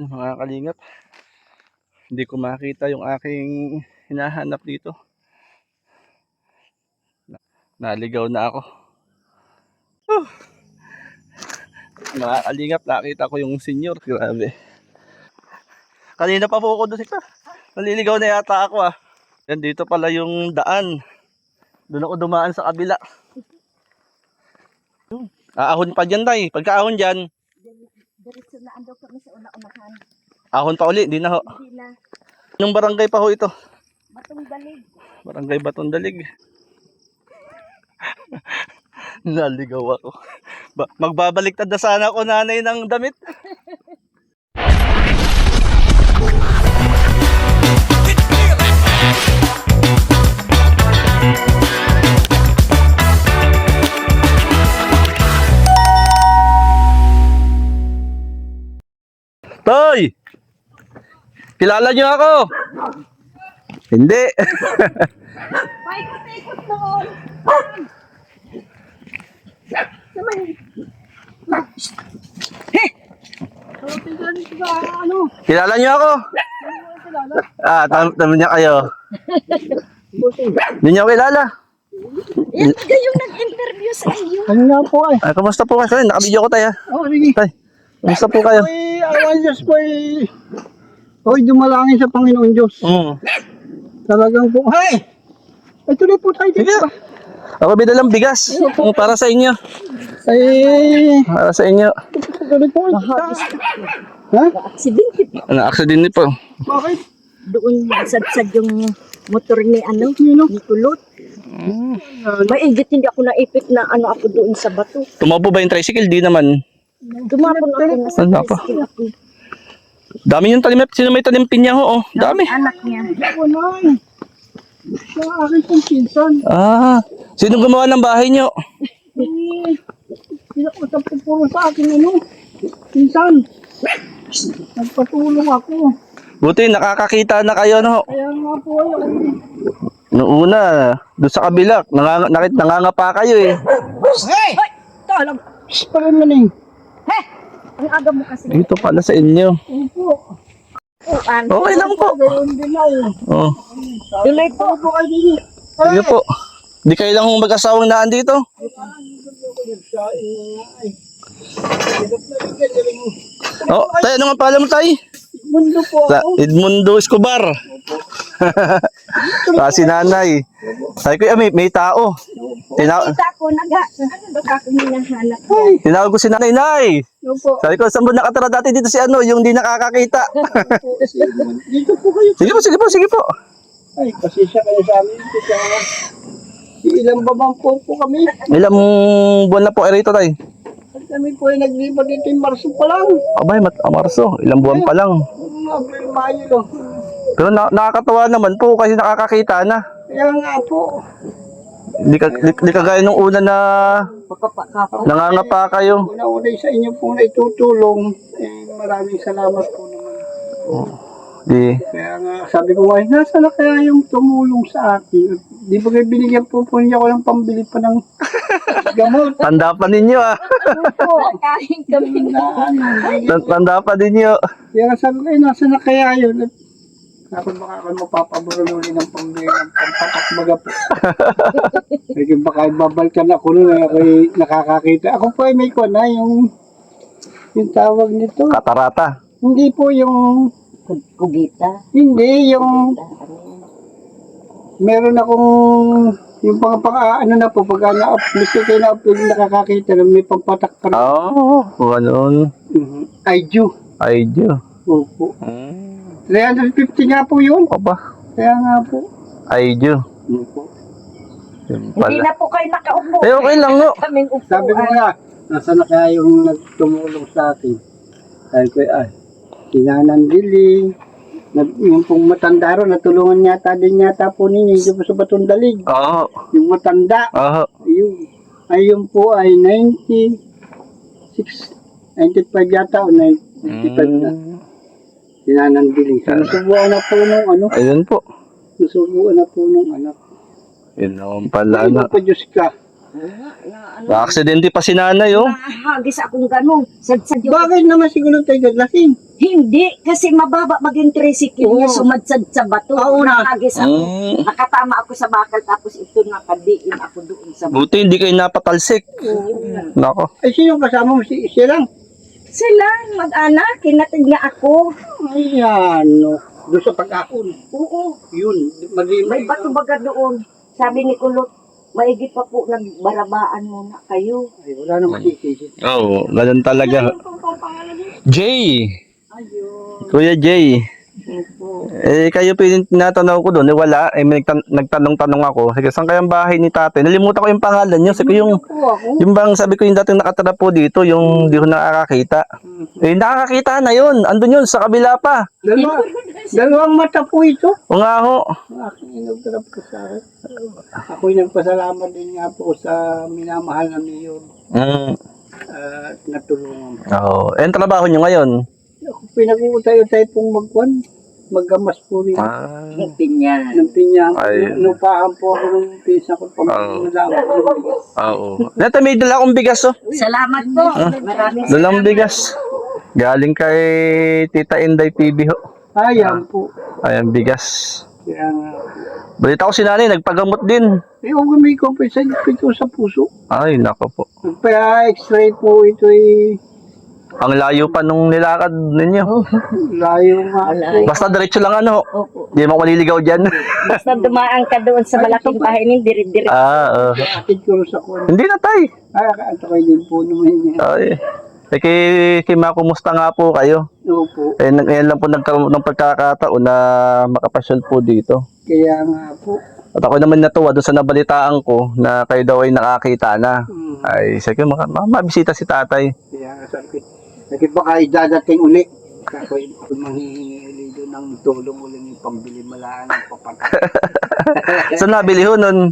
Mga kalingap, hindi ko makita yung aking hinahanap dito. Naligaw na ako. Mga kalingap, nakita ko yung senior. Grabe. Kanina pa po ako doon. Naliligaw na yata ako ah. Yan, dito pala yung daan. Doon ako dumaan sa kabila. Ahon pa dyan tay. Pagka-ahon dyan, Diretso na ando kami sa una-unahan. ahon pa uli. Di na ho. Hindi na. Anong barangay pa ho ito? Batong Dalig. Barangay Batong Dalig. Naligaw ako. Magbabaliktad na sana ako nanay ng damit. Toy! Kilala niyo ako? Hindi. Paikot-ikot doon. Naman. Kilala niyo ako? Tama niya kayo. Hindi niyo kilala. Yan ka yung nag-interview sa iyo. Ano nga po ay? Kamusta po kayo? Nakabidyo ko tayo. Oh, sige. Tay, kamusta po kayo? Ay, awan Diyos po ay... Hoy, dumalangin sa Panginoon Diyos. Talagang po. Hey! Ay, tuloy po tayo dito. Sige. Ako bidalang bigas. Para sa inyo. Ay, Para sa inyo. tuloy po. Ha? Aksidente pa. Na-accident po. Bakit? Doon sadsad yung motor ni ni Kulot. Maigit hindi ako naipit na ako doon sa bato. Tumapo ba yung tricycle? Di naman. Dumapon ako na sa Ano pa? tricycle ako. Dami yung talim. Sino may talim pinya ho? Oh, dami. Anak niya. Ako na ay. Sa akin pong pinsan. Sino gumawa ng bahay nyo? Pinakutap po puro sa akin pinsan. Nagpatulong ako. Buti nakakakita na kayo no. Kaya nga po ay ako. Noong una, doon sa kabila, nangangapa kayo eh. Hey! Talag. Parang maning. Ang aga mo kasi. Ito pala sa inyo. Opo. Okay lang po. Ganoon din ay. Oh, Tuloy po. Opo kayo din. sige po. Di kayo lang mag-asawang naan dito. Oh, tayo, ano nga pala mo tayo? Mundo po ako. Edmundo Escobar. Si nanay. Sabi ko, may tao. Kita ko baka ako hinahanap. Tinawag ko si nanay, nay. Opo. Sabi ko, saan mo nakatira dati dito si yung di nakakakita. Dito po kayo. Sige po. Ay, pasisya kayo sa amin. Ilang babang po kami. Ilang buwan na po ay rito tayo? Kami po ay naglipat dito yung Marso pa lang. Abay, Marso. Ilang buwan pa lang. April, Mayo lang. Pero nakakatawa naman po kasi nakakakita na. Kaya nga po. Di kagaya nung una na nangangapa kayo. Una-una sa inyo po na itutulong. Maraming salamat po naman. Kaya nga, sabi ko, ay, nasa na kaya yung tumulong sa akin? Di ba kayo binigyan po niya ko ng pambili pa ng gamot? Tanda pa ninyo ah. Kain kami. Tanda pa ninyo. Kaya nga sabi ko, ay, nasa na kaya yun? Ako baka ako mapapaburululi ng pambili ng pampakakbaga po. Kaya baka babalikan ako nun, ako nakakakita. Ako po ay may ko na yung tawag nito. Katarata. Hindi po yung Kugita. Hindi, yung meron akong yung ano na po, pag na-upload kayo na-upload nakakakita na may pampatak pa rin. Ganun. Aiju. Opo. 350 nga po yun. Opa. Kaya nga po. Opo. Hindi na po kayo nakaupo. Okay lang no. Kaming upo. Sabi ko nga, nasa na kaya yung nagtumulong sa akin. Sabi ko, Sinanan Dili, yung pong matanda ro, natulungan yata po ninyo, yung sa Batong Dalig. Oo. Yung matanda. Ayun po ay 95 yata o 95 na. Sinanan Dili. Sinusubuan na po nung Ayun po. Sinusubuan na po nung anak. Yun naman pala Ay, na. Diyos ka. Aksidente pa si nanay oh. Hagis akong gano'n. Sadsad yung... Bakit naman siguro tayo gaglasin? Hindi, kasi mababa maging tricycle niya, Oo. sumadsad sa bato. Oo na. Nakagis ako. Mm. Nakatama ako sa bakal, tapos ito nakadiin ako doon sa bato. Buti hindi kayo napatalsik. Nako. Ay, sino kasama mo? Siya lang. Sila, mag-anak, kinatid nga ako. Ayan, no. Doon sa pag-akon. Oo, Yun. Mali, may bato baga doon. Sabi ni Kulot, maigit pa po, nagbarabaan muna kayo. Ay, wala nang masisisi. Oo, ganun talaga. Jay! Ayun. Kuya Jay. Opo. Kayo po yung tinatanong ko doon, wala. May nagtanong-tanong ako. Sige, saan kayang bahay ni tatay? Nalimutan ko yung pangalan niyo. Sabi ko yung, Po ako. yung bang sabi ko yung dating nakatira po dito, yung di ko nakakakita. Nakakakita na yun. Andun yun, sa kabila pa. Dalawang mata po ito. O nga ho. Ang aking inograp ko sa akin. Ako'y nagpasalamat din nga po sa minamahal na mayor. At natulungan. Oo. Ang trabaho nyo ngayon? Ako pinag-uutay-utay pong maggamas po rin. Yung pinya. Ng pinya. Ay. Nupahan po ako ng pinsa ko. Pamilala ko. Oo. Nata, may dala akong bigas oh. Salamat po. Maraming Dalang bigas. Galing kay Tita Inday PB ho. Ayan po. Ayan, bigas. Kaya nga. Balita ko si nanay, nagpagamot din. Eh, kung may compensation ito sa puso. Ay, nako po. Nagpa-x-ray po ito eh. Ang layo pa nung nilakad ninyo. Layo nga po. Basta diretso lang ano. Opo. Hindi mo maliligaw dyan. Basta dumaan ka doon sa malaking bahay ni diri-diri. Atid ko rin sa kwan. Hindi na tay. Ay, kaantokay din po naman niya. Ay. Kay Ma, kumusta nga po kayo? Opo. Ngayon lang po nagkaroon ng pagkakataon na makapasyal po dito. Kaya nga po. At ako naman natuwa doon sa nabalitaan ko na kayo daw ay nakakita na. Hmm. Ay, sige, mabisita si tatay. Kaya nga sabi. Kasi baka dadating uli. Ako manghihingi uli doon ng tulong uli ng pambili malaan ng papatak. Saan nabili ho nun?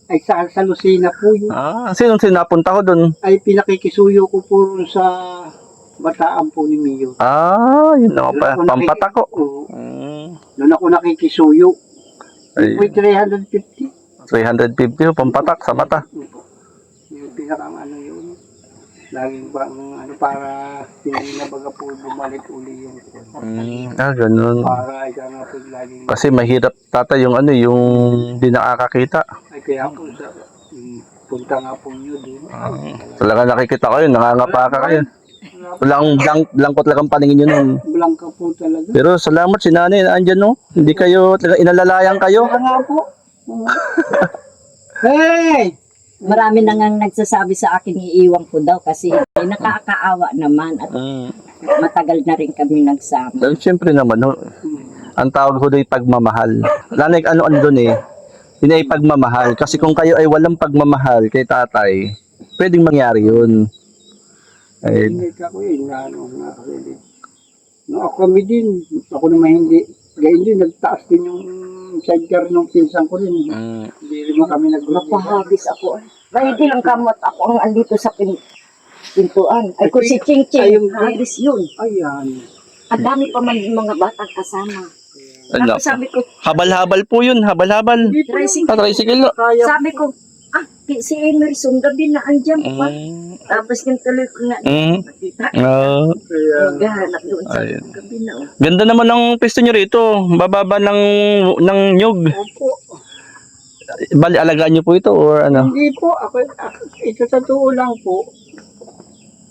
Ay sa Lucena po yun. Sinong sinapunta ko doon? Ay pinakikisuyo ko po rin sa bataan po ni Mio. Yun naman pa. Pampatak ko. Oo. Doon ako nakikisuyo. Ay, May 350. 350 ho, pampatak sa mata. Yung pinakang ano yun. Laging bang ano para hindi na baga po bumalik uli yung Ganun. para ika nga po laging Kasi mahirap tatay yung ano, yung di nakakakita. ay kaya po sa punta nga po nyo din. Talaga nakikita kayo, nangangapa ka kayo. Walang blankot lang ang paningin nyo nun. Blanca po talaga. Pero salamat si nanay, andyan no. Hindi kayo, talaga inalalayan kayo. Kaya nga po. Hey! Marami na ngang nagsasabi sa akin iiwan ko daw kasi nakakaawa naman at matagal na rin kami nagsama. Well, siyempre naman, no, ang tawag ko doon ay pagmamahal. Nanay, ano doon eh. Yun ay pagmamahal. Kasi kung kayo ay walang pagmamahal kay tatay, pwedeng mangyari yun. Ay, Hindi ka ko eh. Nga kasi. No, ako kami din. Ako naman hindi. Gayun din, nagtaas din yung sidecar ng pinsan ko rin. Hindi rin mo kami nag-group. Napahagis ako. May di lang kamot ako ang andito sa pintuan. Ay kung si Ching Ay, Ching, yung- hagis yun. Ayan. Ang dami pa man yung mga batang kasama. ano, Tapos sabi ko, habal-habal po yun, habal-habal. tricycle. Tricycle no. Kaya Sabi ko, si Emerson gabi na andyan pa. Tapos yung tuloy ko nga, nakita. kaya Naghahanap doon sa Ayun. gabi na. Ganda naman ng pwesto nyo rito. Bababa ng nyug. opo. Bali, alagaan nyo po ito or ano? Hindi po. Ako, ito sa totoo lang po.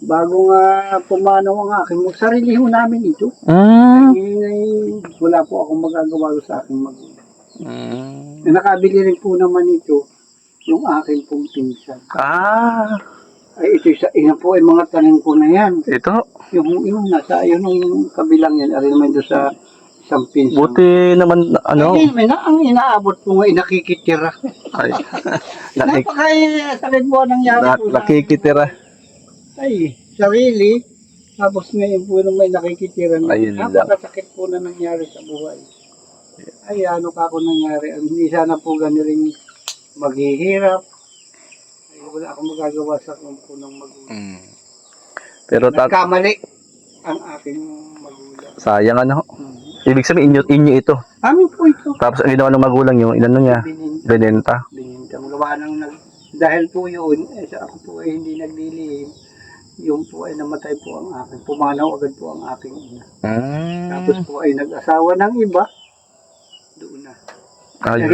Bago nga pumanaw ang akin, sarili ho namin ito. Ngayon ay wala po akong magagawa sa aking magulang. Nakabili rin po naman ito yung aking pong pinsan. Ay ito isa, ina po ay mga tanim ko na yan. Ito. Yung nasa, yun yung kabilang yan, ari naman doon sa isang pinsan. Buti naman, ano? Ay, ang inaabot ko nga, nakikitira. Ay, Napakasakit po ang nangyari po sa nakikitira. ay, sarili. Tapos ngayon po nung may nakikitira na, Ayun lang. napakasakit po na nangyari sa buhay. Ay, ano ka ako nangyari? Hindi sana po ganiling maghihirap. Ay, wala akong magagawa sa kumpo ng magulang. Pero Nagkamali ang aking magulang. sayang ano. Ibig sabihin, inyo ito. Amin po ito. Tapos ang ginawa ng magulang yung inano niya, binenta. Binintang gawa ng dahil po yun, ako po ay hindi naglilihim. yung po ay namatay po ang akin. Pumanaw agad po ang aking ina. Ah, Tapos po ay nag-asawa ng iba. Doon na. ayun.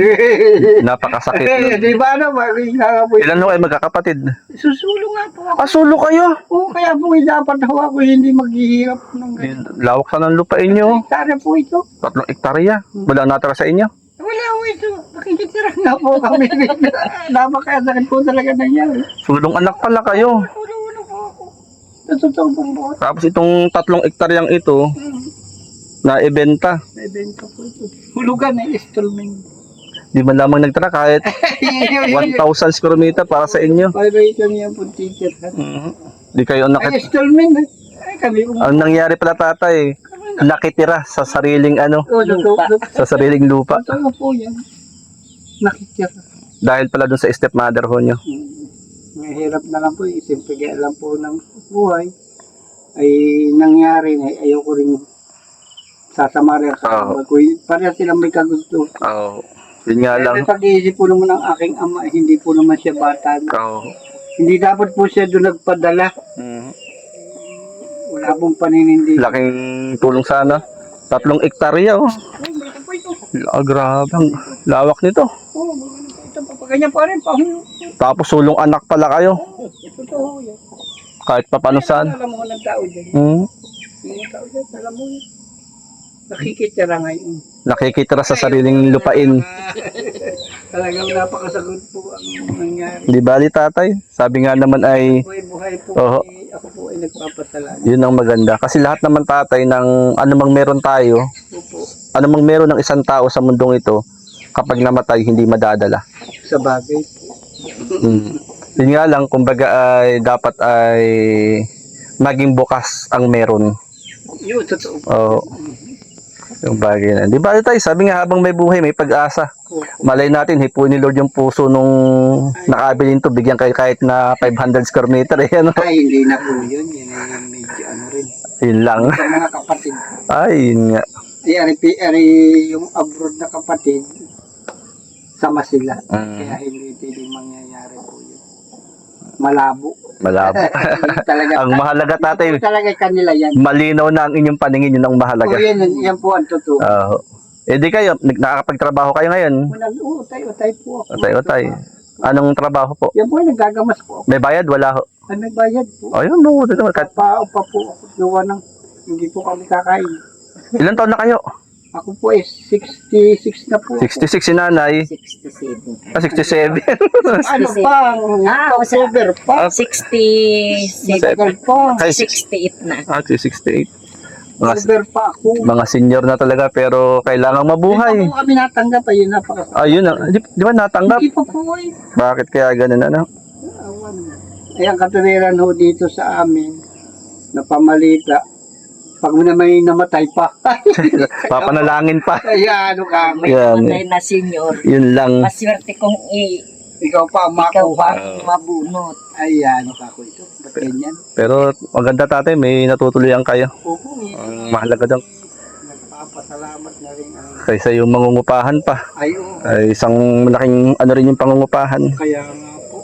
Napakasakit. nun. Di ba ano, makikita po. Ilan ho kayo magkakapatid? Susulo nga po ako. Sulo kayo. Oo, kaya po dapat ho ako hindi maghihirap ng ganyan. Lawak sa ng lupain nyo. Sana po ito. 3 hektarya. Wala natira sa inyo. Wala po ito. Nakikitira nga po kami. Napakasakit po talaga nangyari. Sulong anak pala kayo. Ulo-ulo po ako. Sa totoo pong buhat. Tapos itong 3 hektaryang ito, na ibenta. May benta po ito. Hulugan na installment. Di man lamang nagtira kahit 1,000 square meter para sa inyo. May kami ang po teacher. Di kayo Ay, nakit... installment. Ay, kami. Ang nangyari pala tatay, nakitira sa sariling sa sariling lupa. Totoo po yan. Nakitira. Dahil pala dun sa stepmother ho nyo. Mahirap na lang po. Simple lang po ng buhay. Ay nangyari na ayoko rin sasama rin sa Oo. ko. Pareha silang may kagusto. Oo. Yun nga lang. Kaya pag-iisip po naman ng aking ama, hindi po naman siya bata. Oo. Hindi dapat po siya doon nagpadala. Wala pong paninindi. Laking tulong sana. 3 hektarya oh. Ay, meron po ito. Grabe. Ang lawak nito. Oo, ito pa. Ganyan pa rin. Pahulo. Tapos sulong anak pala kayo. Totoo yan. Kahit pa paano saan. Alam mo ng tao dyan. Hmm. Mga tao dyan, alam mo yun. Nakikitira ngayon. Nakikitira sa sariling lupain. Talagang napakasagot po ang nangyari. Di bali tatay. Sabi nga naman ay Buhay-buhay po. Oo. Ako po ay nagpapasalamat. yun ang maganda. Kasi lahat naman tatay ng anumang meron tayo, Opo. anumang meron ng isang tao sa mundong ito, kapag namatay, hindi madadala. Sa bagay. Hmm. Yun nga lang, kumbaga ay dapat ay maging bukas ang meron. Yun, totoo po. Oo. Yung bagay na. Di ba tayo, sabi nga habang may buhay, may pag-asa. Opo. Malay natin, hipuin ni Lord yung puso nung nakabilin to, bigyan kayo kahit na 500 square meter. Eh, ano? Ay, hindi na po yun. Yan ay medyo ano rin. Yun lang. Sa mga kapatid. Ay, yun nga. Ari yung abroad na kapatid, sama sila. Kaya hindi pwedeng mangyayari po yun. Malabo. Malabo. Talaga. Ang mahalaga tatay, Talaga kanila yan. malinaw na ang inyong paningin, yun ang mahalaga. O yan po ang totoo. Oo. Eh di kayo, nakakapagtrabaho kayo ngayon. Utay po ako. Utay-utay. Anong trabaho po? Yan po ay nagagamas po ako. May bayad? Wala ho. Ay, may bayad po. Ayun, no. Kahit, Paupa po ako. Gawa ng hindi po kami kakain. ilan taon na kayo? Ako po ay 66 na po. 66 si nanay. 67. 67. Ano pa? October pa. 67. Matagal pa. Ay, 68 na. 68. Mga, October pa ako. mga senior na talaga pero kailangang mabuhay. Hindi pa po kami natanggap. Ayun, napakasakit. Ayun, di ba natanggap? Hindi pa po eh. Bakit kaya ganun ano? Awan. Ay, ang katuwiran ho dito sa amin, na pamalita, pag may namatay pa. Papanalangin pa. Ay, ano ka, May Yan. namatay na senior. Yun lang. Maswerte kung ikaw pa ikaw makuha. pa mabunot. Ay, ano ka ko ito. Ba't ganyan? Pero maganda tatay, may natutuloyan kayo. Opo, Ang mahalaga daw. nagpapasalamat na rin ang Kaysa yung mangungupahan pa. ay, oo. Ay isang malaking ano rin yung pangungupahan. Kaya nga po.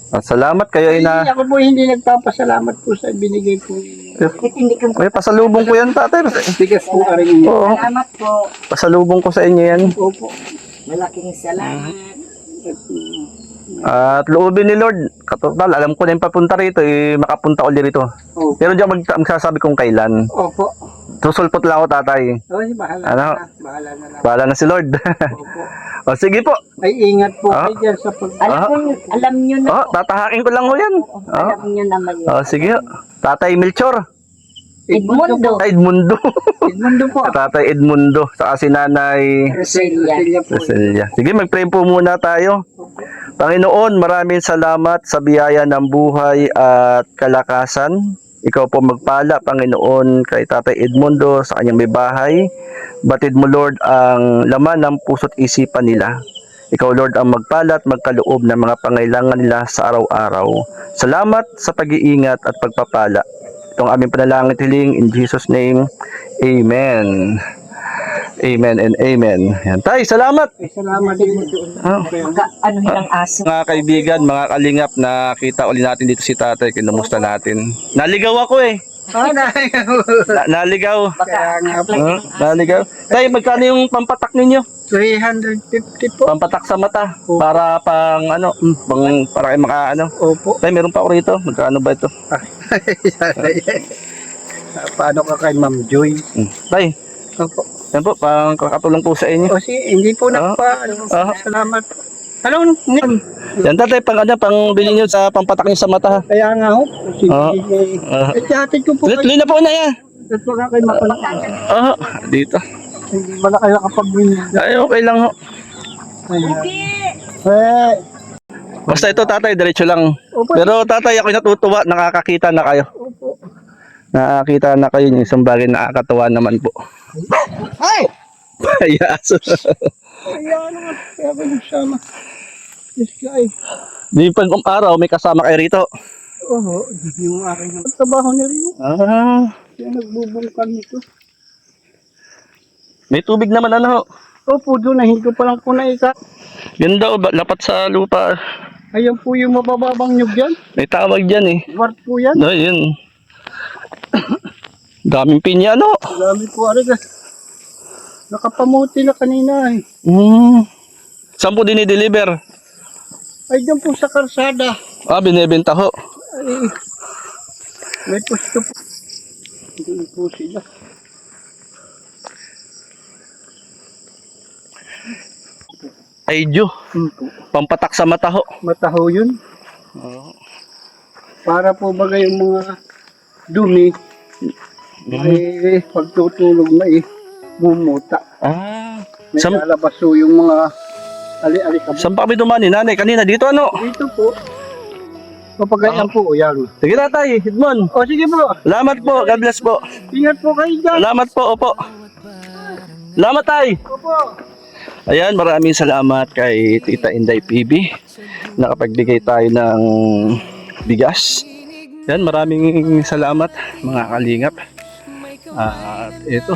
At salamat kayo ay na... Hindi, ako po hindi nagpapasalamat po sa binigay po ninyo. Bakit hindi ka Ay, pasalubong ko yan tatay. Bigas po ka rin inyo. Oo, Salamat po. pasalubong ko sa inyo yan. Opo. Malaking salamat. At loobin ni Lord, katotal, alam ko na yung papunta rito, makapunta ulit rito. Opo. Pero di ako magsasabi kung kailan. Opo. Susulpot lang ako tatay. Oy, bahala Ano? na. Bahala na lang. Bahala na si Lord. Opo. O sige po. Ay, ingat po Ah. kayo dyan sa pag... Alam nyo na Oh, po. tatahakin ko lang ho yan. Alam nyo naman yun. O sige. Tatay Melchor. Edmundo. Edmundo. Edmundo po. Tatay Edmundo. Saka si Nanay Roselia. po. Roselia. Sige, mag-pray po muna tayo. Panginoon, maraming salamat sa biyaya ng buhay at kalakasan. Ikaw po magpala, Panginoon, kay Tatay Edmundo sa kanyang may bahay. Batid mo, Lord, ang laman ng puso't isipan nila. Ikaw, Lord, ang magpala at magkaloob ng mga pangailangan nila sa araw-araw. Salamat sa pag-iingat at pagpapala. Itong aming panalangin at hiling in Jesus' name. Amen. Amen and amen. Yan, tay, salamat. Salamat din. Ah. Ano nilang aso. Mga kaibigan, mga kalingap, nakita uli natin dito si tatay, kinumusta natin. Naligaw ako eh. Naligaw. Kaya nga po. Naligaw. Tay, magkano yung pampatak ninyo? 350 po. Pampatak sa mata. Para pang ano, para kayo maka ano. Opo. Tay, meron pa ako rito. Magkano ba ito? Paano ka kay Ma'am Joy? Tay, Opo. yan po, pang kakatulong po sa inyo. Kasi hindi po salamat po. Anong ngayon? Yan tatay, pang ano, pang bilhin nyo sa pampatak nyo sa mata ha. Kaya nga ho. Ah. Hatid ko po Tuloy na po na yan. At wala kayo mapalaan. Dito. Hindi wala kayo nakapag-win. Ay, okay lang ho. Basta ito tatay, diretso lang. Opo. Pero tatay, ako'y natutuwa, nakakakita na kayo. Opo. Nakakita na kayo yung isang bagay, nakakatawa naman po. Ay! Payaso. Kaya naman. Kaya ko nagsama. Yes, guys. Di pag araw, may kasama kayo rito. Oo. Yung aking trabaho ni Rio. Kaya nagbubungkan nito. May tubig naman ano. Opo, doon na hindi ko pa lang po naika. Yun daw, lapat sa lupa. Ayan po yung mabababang nyug yan. May tawag dyan eh. Wart po yan. No, yun. Daming pinya, no? Dami po, ariga. Nakapamuti na kanina eh. Saan po dinideliver? Ay, dyan po sa karsada. Binibenta ho. Ay, may pusto po. Hindi po sila. Ay, Diyo. Pampatak sa mata ho. Mataho yun. Para po bagay yung mga dumi. Ay, pagtutulog na bumuta. May Sam- lalabas po yung mga ali-ali ka. Saan pa kami dumani, nanay? Kanina dito, ano? Dito po. Papagayan po, yan. Sige tatay, Edmond. O sige po. Salamat po, God bless po. Ingat po kayo dyan. Salamat po, opo. Salamat tay. Opo. Ayan, maraming salamat kay Tita Inday PB. Nakapagbigay tayo ng bigas. Yan, maraming salamat mga kalingap. At ito,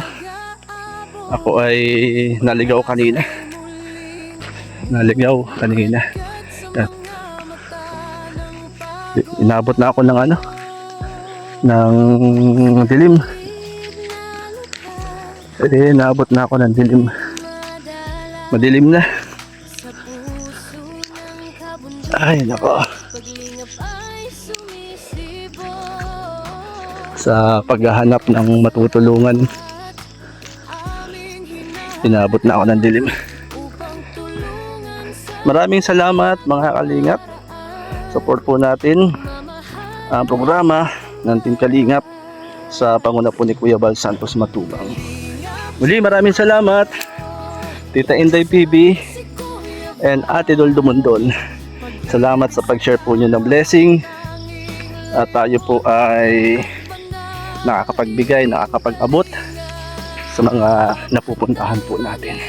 ako ay naligaw kanina. At, inabot na ako ng ano, ng dilim. Inabot na ako ng dilim. Madilim na. Ay, nako. Sa paghahanap ng matutulungan, inabot na ako ng dilim. Maraming salamat mga kalingap. Support po natin ang programa ng Team Kalingap sa panguna po ni Kuya Bal Santos Matubang. Muli, maraming salamat Tita Inday PB and Ate Dol Dumondol. Salamat sa pag-share po nyo ng blessing. At tayo po ay nakakapagbigay, nakakapag-abot sa mga napupuntahan po natin.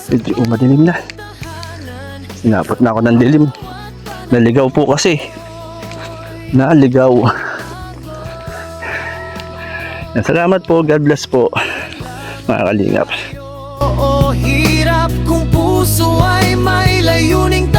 Medyo madilim na. Sinapot na ako ng dilim. Naligaw po kasi. Naligaw. Salamat po. God bless po. Mga kalingap. Oo, hirap kung puso ay may layuning